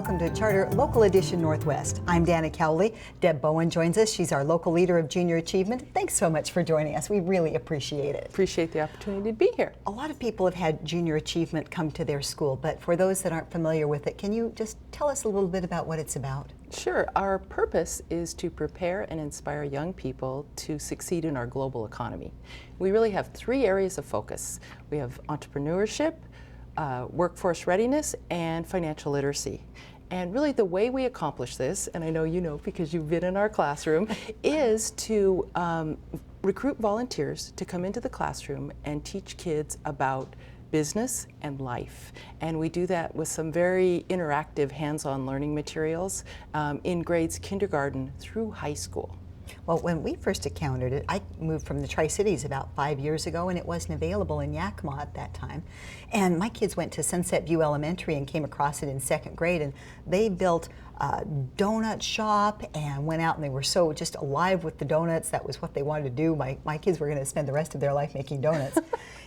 welcome to Charter Local Edition Northwest. I'm Dana Cowley. Deb Bowen joins us. She's our local leader of junior achievement. Thanks so much for joining us. We really appreciate it. Appreciate the opportunity to be here. A lot of people have had junior achievement come to their school, but for those that aren't familiar with it, can you just tell us a little bit about what it's about? Sure. Our purpose is to prepare and inspire young people to succeed in our global economy. We really have three areas of focus. We have entrepreneurship, workforce readiness, and financial literacy. And really the way we accomplish this, and I know you know because you've been in our classroom, is to recruit volunteers to come into the classroom and teach kids about business and life. And we do that with some very interactive hands-on learning materials in grades kindergarten through high school. Well, when we first encountered it, I moved from the Tri-Cities about 5 years ago, and it wasn't available in Yakima at that time. And my kids went to Sunset View Elementary and came across it in second grade, and they built a donut shop and went out, and they were so just alive with the donuts. That was what they wanted to do. My kids were going to spend the rest of their life making donuts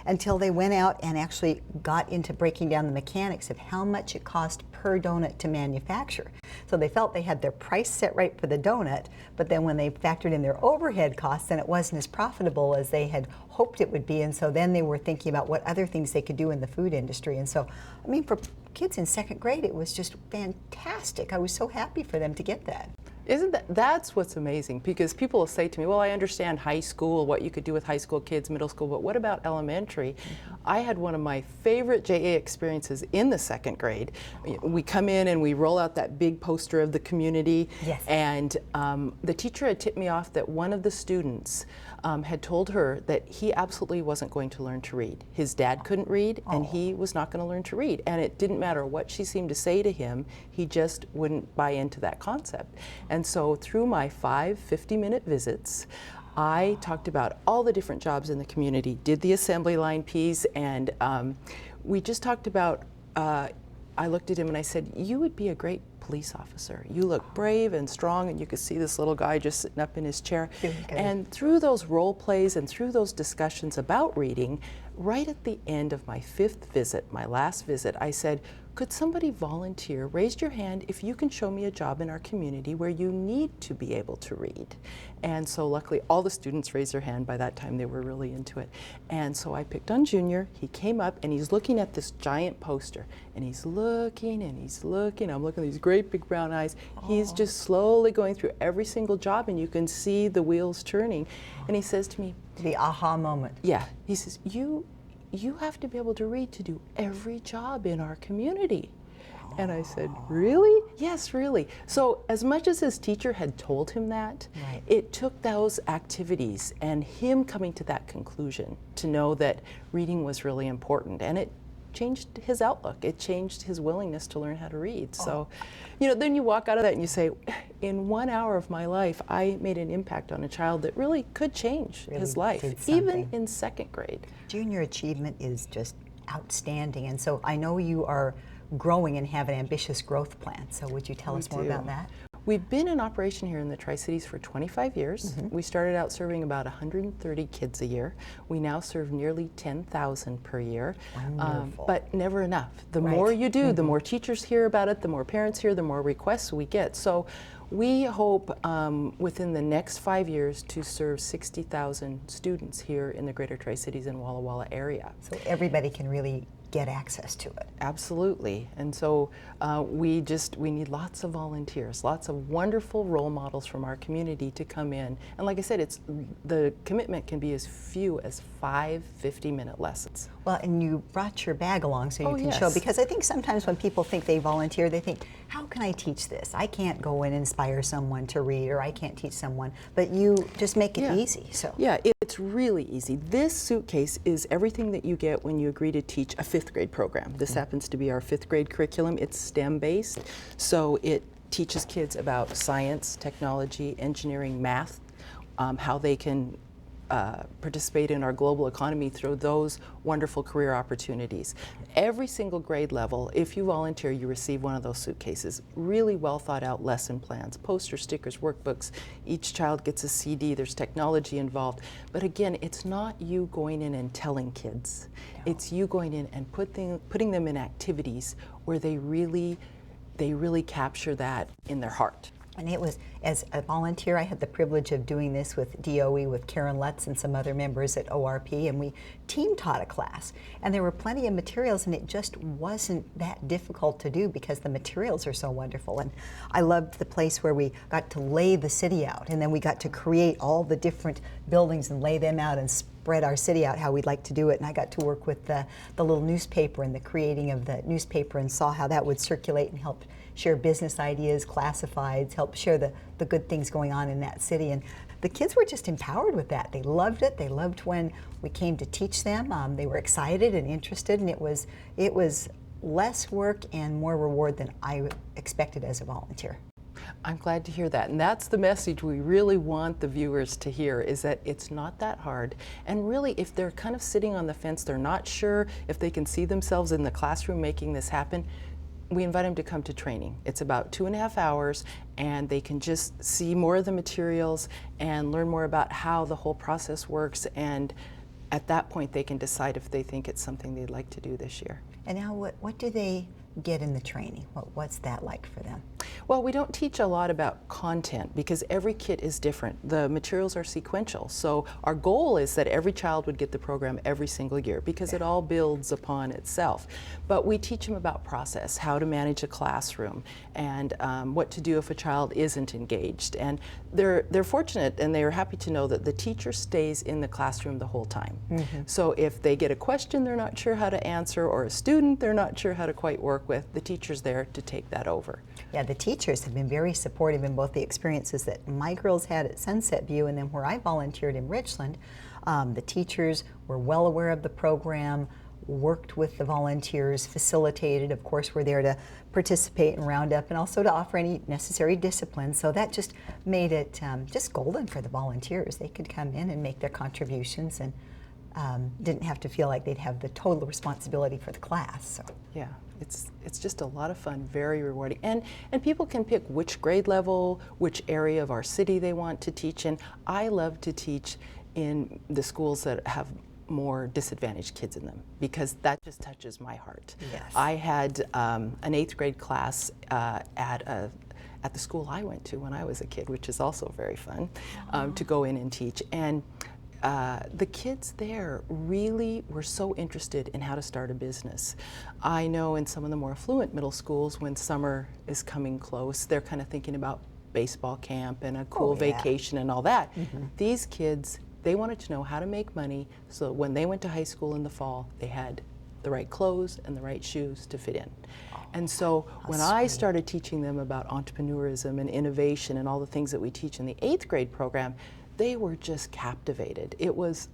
until they went out and actually got into breaking down the mechanics of how much it cost per donut to manufacture. So they felt they had their price set right for the donut, but then when they factored in their overhead costs, then it wasn't as profitable as they had hoped it would be. And so then they were thinking about what other things they could do in the food industry. And so, I mean, for kids in second grade, it was just fantastic. I was so happy for them to get that. Isn't that's what's amazing, because people will say to me, well, I understand high school, what you could do with high school kids, middle school, but what about elementary? I had one of my favorite JA experiences in the second grade. We come in and we roll out that big poster of the community. Yes. And the teacher had tipped me off that one of the students had told her that he absolutely wasn't going to learn to read. His dad couldn't read, and he was not going to learn to read. And it didn't matter what she seemed to say to him, he just wouldn't buy into that concept. And so through my 5 50-minute visits, I talked about all the different jobs in the community, did the assembly line piece, and we just talked about, I looked at him and I said, you would be a great police officer. You look brave and strong, and you could see this little guy just sitting up in his chair. And through those role plays and through those discussions about reading, right at the end of my 5th visit, my last visit, I said, could somebody volunteer, raise your hand if you can show me a job in our community where you need to be able to read. And so luckily all the students raised their hand. By that time they were really into it. And so I picked on Junior. He came up and he's looking at this giant poster, and he's looking and he's looking. I'm looking at these great big brown eyes. He's just slowly going through every single job, and you can see the wheels turning. And he says to me, the aha moment. Yeah, he says, you have to be able to read to do every job in our community. And I said, really? Yes, really. So as much as his teacher had told him that, it took those activities and him coming to that conclusion to know that reading was really important. And it changed his outlook. It changed his willingness to learn how to read. So, you know, then you walk out of that and you say, in 1 hour of my life, I made an impact on a child that really could change his life, even in second grade. Junior achievement is just outstanding. And so I know you are growing and have an ambitious growth plan. So would you tell us more about that? We've been in operation here in the Tri-Cities for 25 years. We started out serving about 130 kids a year. We now serve nearly 10,000 per year, but never enough. The more you do, the more teachers hear about it, the more parents hear, the more requests we get. So we hope within the next 5 years to serve 60,000 students here in the Greater Tri-Cities and Walla Walla area. So everybody can really get access to it. Absolutely. And so we need lots of volunteers, lots of wonderful role models from our community to come in. And like I said, the commitment can be as few as 5 50-minute lessons. Well, and you brought your bag along so you can show, because I think sometimes when people think they volunteer, they think, how can I teach this? I can't go and inspire someone to read, or I can't teach someone, but you just make it easy. So yeah, it's really easy. This suitcase is everything that you get when you agree to teach a 5th grade program. This happens to be our 5th grade curriculum. It's STEM based, so it teaches kids about science, technology, engineering, math, how they can participate in our global economy through those wonderful career opportunities. Every single grade level, if you volunteer, you receive one of those suitcases. Really well thought out lesson plans, posters, stickers, workbooks. Each child gets a CD, there's technology involved. But again, it's not you going in and telling kids. No. It's you going in and putting them in activities where they really they really capture that in their heart. And it was, as a volunteer, I had the privilege of doing this with DOE, with Karen Lutz and some other members at ORP, and we team taught a class. And there were plenty of materials, and it just wasn't that difficult to do because the materials are so wonderful. And I loved the place where we got to lay the city out, and then we got to create all the different buildings and lay them out and spread our city out how we'd like to do it. And I got to work with the little newspaper and the creating of the newspaper, and saw how that would circulate and help share business ideas, classifieds, help share the good things going on in that city. And the kids were just empowered with that. They loved it. They loved when we came to teach them. They were excited and interested, and it was less work and more reward than I expected as a volunteer. I'm glad to hear that, and that's the message we really want the viewers to hear, is that it's not that hard. And really, if they're kind of sitting on the fence, they're not sure if they can see themselves in the classroom making this happen, we invite them to come to training. It's about 2.5 hours, and they can just see more of the materials and learn more about how the whole process works, and at that point they can decide if they think it's something they'd like to do this year. And now what do they get in the training? What's that like for them? Well, we don't teach a lot about content because every kit is different. The materials are sequential. So our goal is that every child would get the program every single year because it all builds upon itself. But we teach them about process, how to manage a classroom, and what to do if a child isn't engaged. And they're fortunate, and they are happy to know that the teacher stays in the classroom the whole time. Mm-hmm. So if they get a question they're not sure how to answer, or a student they're not sure how to quite work with, the teacher's there to take that over. Yeah, the teachers have been very supportive in both the experiences that my girls had at Sunset View and then where I volunteered in Richland. The teachers were well aware of the program, worked with the volunteers, facilitated. Of course, we're there to participate and round up and also to offer any necessary discipline. So that just made it just golden for the volunteers. They could come in and make their contributions and didn't have to feel like they'd have the total responsibility for the class. So. Yeah, it's just a lot of fun, very rewarding. And people can pick which grade level, which area of our city they want to teach in. I love to teach in the schools that have more disadvantaged kids in them because that just touches my heart. Yes. I had an 8th grade class at the school I went to when I was a kid, which is also very fun to go in and teach. And the kids there really were so interested in how to start a business. I know in some of the more affluent middle schools, when summer is coming close, they're kind of thinking about baseball camp and a cool vacation and all that. Mm-hmm. These kids, they wanted to know how to make money so that when they went to high school in the fall, they had the right clothes and the right shoes to fit in. And so when I started teaching them about entrepreneurism and innovation and all the things that we teach in the 8th grade program, they were just captivated. It was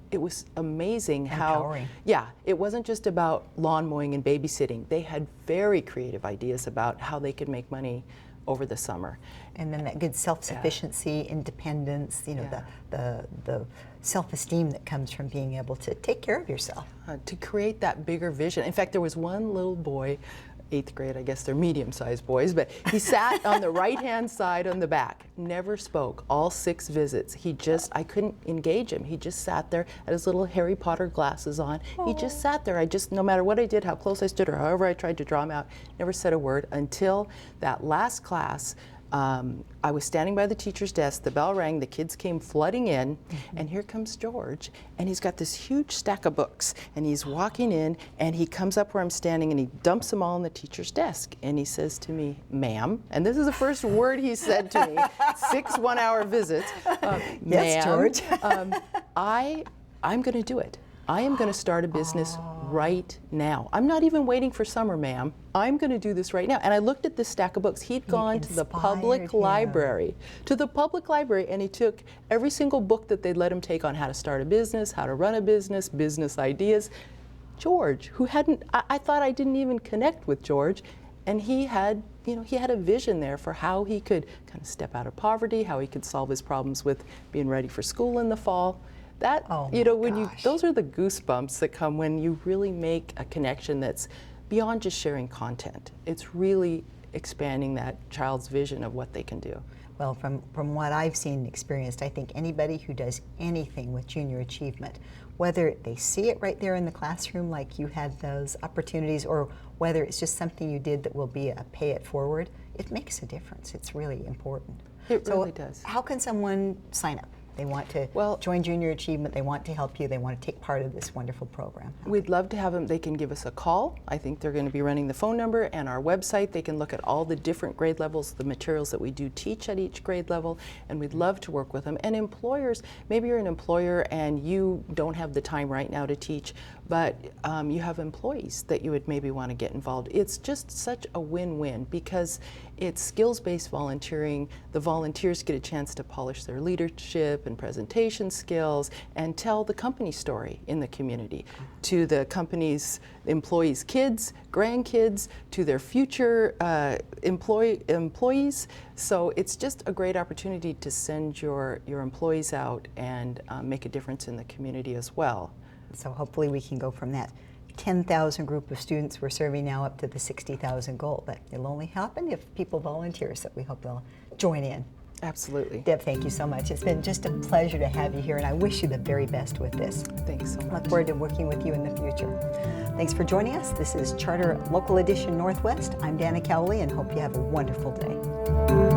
amazing how, yeah, it wasn't just about lawn mowing and babysitting. They had very creative ideas about how they could make money over the summer. And then that good self-sufficiency, independence, you know, the self-esteem that comes from being able to take care of yourself. To create that bigger vision. In fact, there was one little boy, 8th grade, I guess they're medium-sized boys, but he sat on the right-hand side on the back, never spoke, all 6 visits. I couldn't engage him. He just sat there, had his little Harry Potter glasses on. Aww. He just sat there. No matter what I did, how close I stood, or however I tried to draw him out, never said a word until that last class. I was standing by the teacher's desk, the bell rang, the kids came flooding in, and here comes George, and he's got this huge stack of books, and he's walking in, and he comes up where I'm standing, and he dumps them all on the teacher's desk, and he says to me, "Ma'am," and this is the first word he said to me, 6 one-hour visits, yes, George. I'm going to do it. I am going to start a business right now. I'm not even waiting for summer, ma'am. I'm going to do this right now. And I looked at this stack of books. He'd gone to the public library, and he took every single book that they'd let him take on how to start a business, how to run a business, business ideas. George, who I thought I didn't even connect with George, and he had a vision there for how he could kind of step out of poverty, how he could solve his problems with being ready for school in the fall. That, those are the goosebumps that come when you really make a connection that's beyond just sharing content. It's really expanding that child's vision of what they can do. Well, from what I've seen and experienced, I think anybody who does anything with junior achievement, whether they see it right there in the classroom like you had those opportunities, or whether it's just something you did that will be a pay it forward, it makes a difference. It's really important. It really does. How can someone sign up? They want to join Junior Achievement, they want to help you, they want to take part of this wonderful program. We'd love to have them. They can give us a call. I think they're going to be running the phone number and our website. They can look at all the different grade levels, the materials that we do teach at each grade level, and we'd love to work with them. And employers, maybe you're an employer and you don't have the time right now to teach, but you have employees that you would maybe want to get involved. It's just such a win-win because it's skills-based volunteering. The volunteers get a chance to polish their leadership and presentation skills and tell the company story in the community to the company's employees' kids, grandkids, to their future employees. So it's just a great opportunity to send your employees out and make a difference in the community as well. So hopefully we can go from that 10,000 group of students we're serving now up to the 60,000 goal. But it'll only happen if people volunteer, so we hope they'll join in. Absolutely. Deb, thank you so much. It's been just a pleasure to have you here, and I wish you the very best with this. Thanks so much. Look forward to working with you in the future. Thanks for joining us. This is Charter Local Edition Northwest. I'm Dana Cowley, and hope you have a wonderful day.